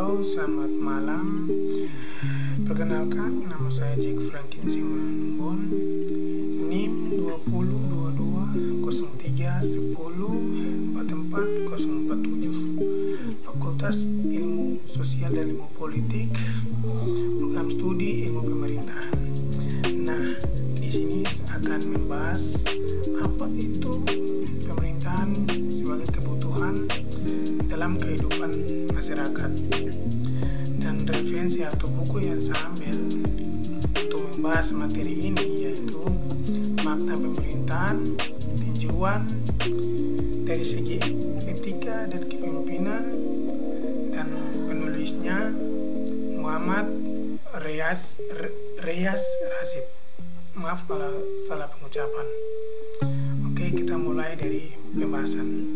Halo, selamat malam. Perkenalkan, nama saya Jack Franklin Simon Bon, NIM 20 22 03 10 44 047, Fakultas Ilmu Sosial dan Ilmu Politik, Program Studi Ilmu Pemerintahan. Nah, di sini akan membahas apa itu pemerintahan sebagai kebutuhan dalam kehidupan masyarakat, dan referensi atau buku yang saya ambil untuk membahas materi ini yaitu Makna Pemerintahan, Tinjauan dari Segi Etika dan Kepemimpinan, dan penulisnya Muhammad Reyas Rashid. Maaf kalau salah pengucapan. Oke, kita mulai dari pembahasan.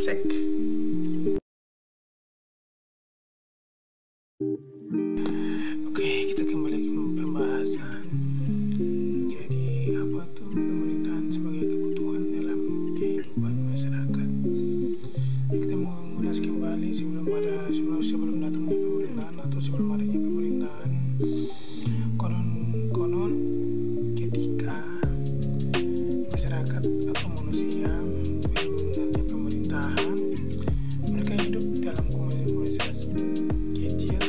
Cek. Oke, kita kembali ke pembahasan. Jadi, apa tuh pemerintahan sebagai kebutuhan dalam kehidupan masyarakat? Kita mau mengulas kembali sebelum datangnya pemerintahan atau sebelum adanya pemerintahan. Konon ketika masyarakat atau manusia menggunakan pemerintahan, mereka hidup dalam komunitas kecil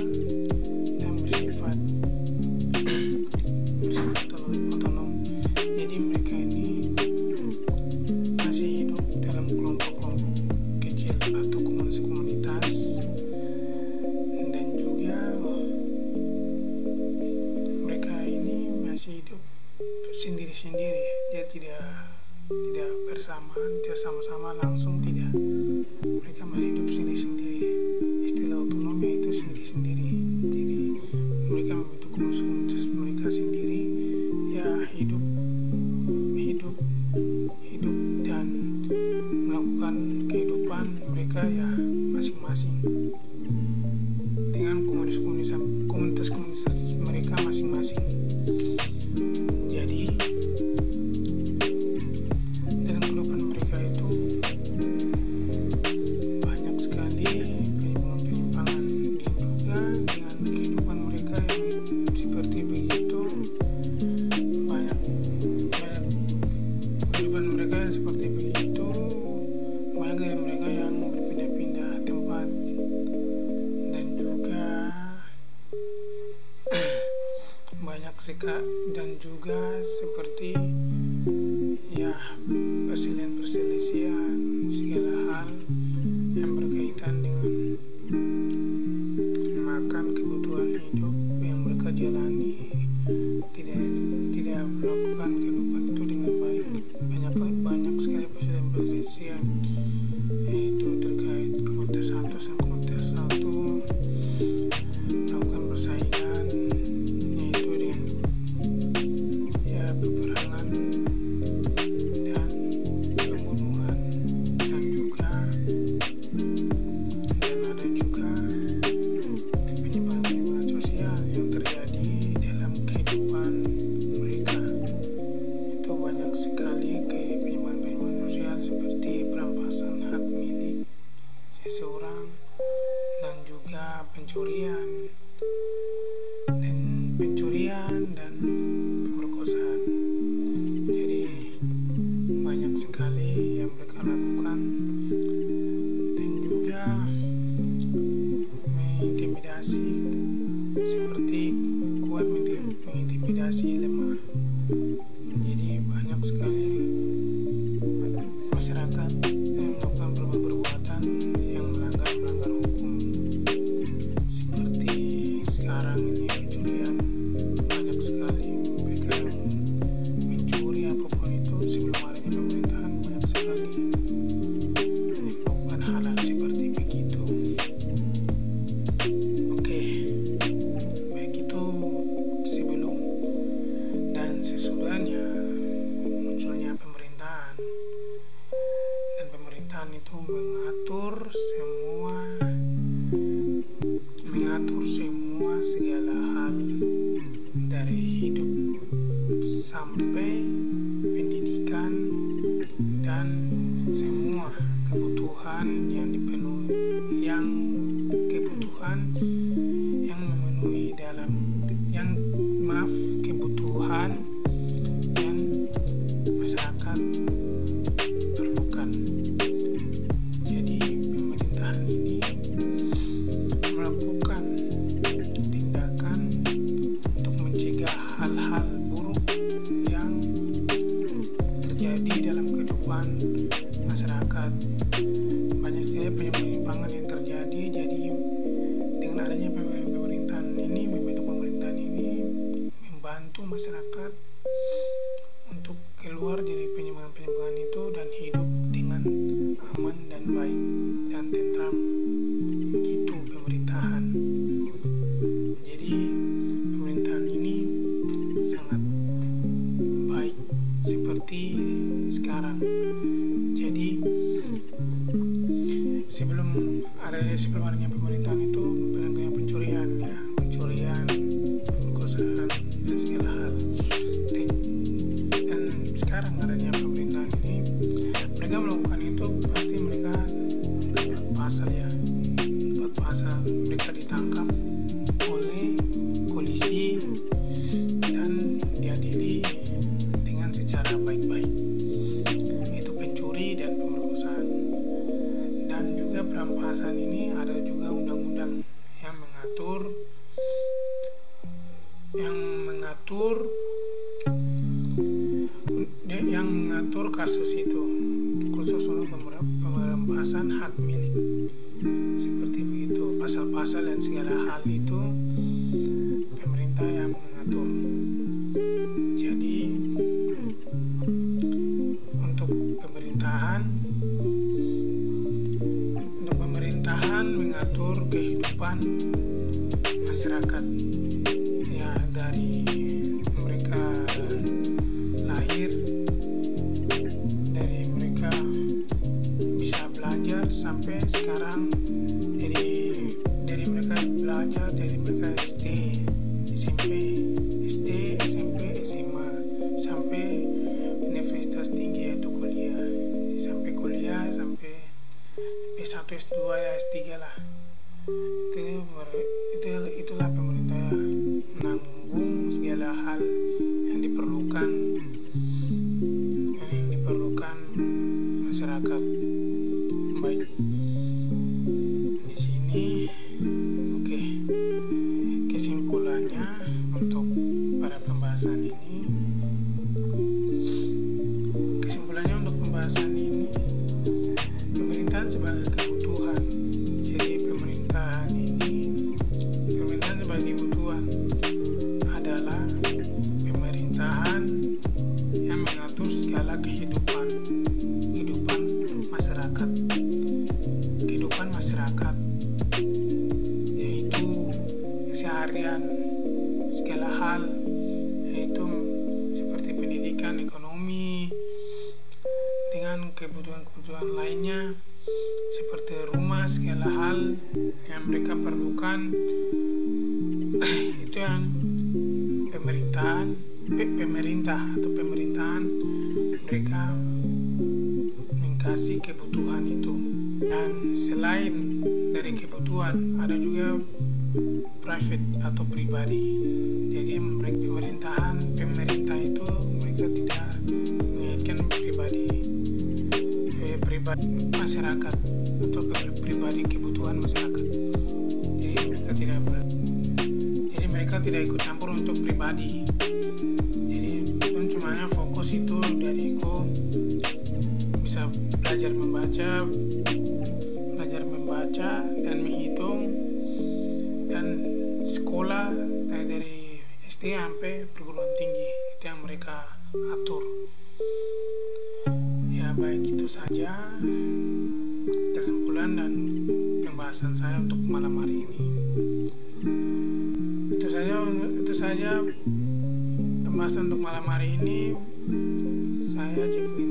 dan bersifat otonom. Jadi mereka ini masih hidup dalam kelompok-kelompok kecil atau komunitas, dan juga mereka ini masih hidup sendiri-sendiri. Dia tidak sama-sama langsung, tidak. Mereka masih hidup sendiri-sendiri. Istilah otonom yaitu sendiri-sendiri. Jadi mereka membentuk komunitas mereka sendiri, ya hidup dan melakukan kehidupan mereka ya masing-masing dengan komunitas mereka masing-masing. Jadi dalam kehidupan mereka itu banyak sekali penyimpangan, dan juga dengan kehidupan mereka yang seperti begitu banyak kehidupan mereka yang seperti begitu, banyak dari mereka yang berpindah-pindah tempat, dan juga banyak dan juga seperti ya perselisihan segala hal yang berkaitan dengan makan, kebutuhan hidup yang mereka jalani, tidak melakukan kehidupan itu dengan baik. Banyak sekali perselisihan, yaitu terkait komunitas satu dan komunitas satu melakukan persaingan, yaitu dengan ya peperangan dan pembunuhan, dan ada juga penyimpangan sosial yang terjadi dalam kehidupan mereka. Itu banyak sekali penyimpangan sosial seperti perampasan hak milik seseorang, dan juga pencurian dan pemerkosaan. Jadi banyak sekali yang mereka lakukan, dan juga mengintimidasi, seperti kuat mengintimidasi lemah. Jadi banyak sekali masyarakat yang melakukan perbuatan yang melanggar hukum, seperti sekarang ini pencurian. Banyak sekali mereka yang mencuri apapun itu sebelum adanya pemerintahan, banyak sekali melakukan hal seperti begitu. Oke, baik itu sebelum dan sesudahnya munculnya pemerintahan. Dan pemerintahan itu mengatur semua segala hal, dari hidup sampai pendidikan dan semua kebutuhan yang kebutuhan kebutuhan yang masyarakat perlukan. Jadi pemerintahan ini melakukan tindakan untuk mencegah hal-hal buruk yang terjadi dalam kehidupan masyarakat. Banyak sekali penyimpangan yang terjadi. Jadi dengan adanya pemerintahan ini, membentuk pemerintahan ini membantu masyarakat untuk keluar dari penyimpangan itu dan hidup dengan aman dan baik dan tentram. Gitu pemerintahan. Jadi pemerintahan ini sangat baik seperti sekarang. Jadi sebelum adanya pemerintahan itu banyak pencurian, pemerkosaan dan segala hal. Dan sekarang adanya pemerintahan ini, mereka melakukan itu pasti mereka dapat pasal, mereka ditangkap oleh polisi dan diadili dengan secara baik-baik. Itu pencuri dan pemerkosaan. Dan juga perampasan ini ada juga undang-undang yang mengatur kasus itu, khusus untuk perampasan hak milik. Seperti begitu, pasal-pasal dan segala hal itu pemerintah yang mengatur. Jadi untuk pemerintahan mengatur kehidupan masyarakat, ya, dari mereka lahir, dari mereka bisa belajar sampai sekarang. Jadi dari mereka belajar, dari mereka SD, SMP, SMA sampai universitas tinggi, yaitu kuliah, sampai S1, S2, ya S3 lah. Itulah pemerintah menanggung segala hal yang diperlukan masyarakat. Baik, di sini kesimpulannya untuk pada pembahasan ini. Pemerintahan sebagai kebutuhan. Jadi pemerintahan sebagai kebutuhan adalah pemerintahan yang mengatur segala kehidupan masyarakat, yaitu keseharian, segala hal, yaitu seperti pendidikan, ekonomi, dengan kebutuhan lainnya seperti rumah, segala hal yang mereka perlukan. Itu yang pemerintahan mereka mengkasih kebutuhan itu. Dan selain dari kebutuhan, ada juga private atau pribadi. Jadi pemerintah itu mereka tidak menginginkan pribadi masyarakat atau pribadi kebutuhan masyarakat. Jadi mereka tidak ikut campur untuk pribadi. Jadi cuma fokus itu dari bisa belajar membaca dan menghitung, dan sekolah dari SD sampai perguruan tinggi, itu yang mereka atur. Ya, baik, itu saja kesimpulan dan pembahasan saya untuk malam hari ini. Itu saja pembahasan untuk malam hari ini. Saya Jeffrey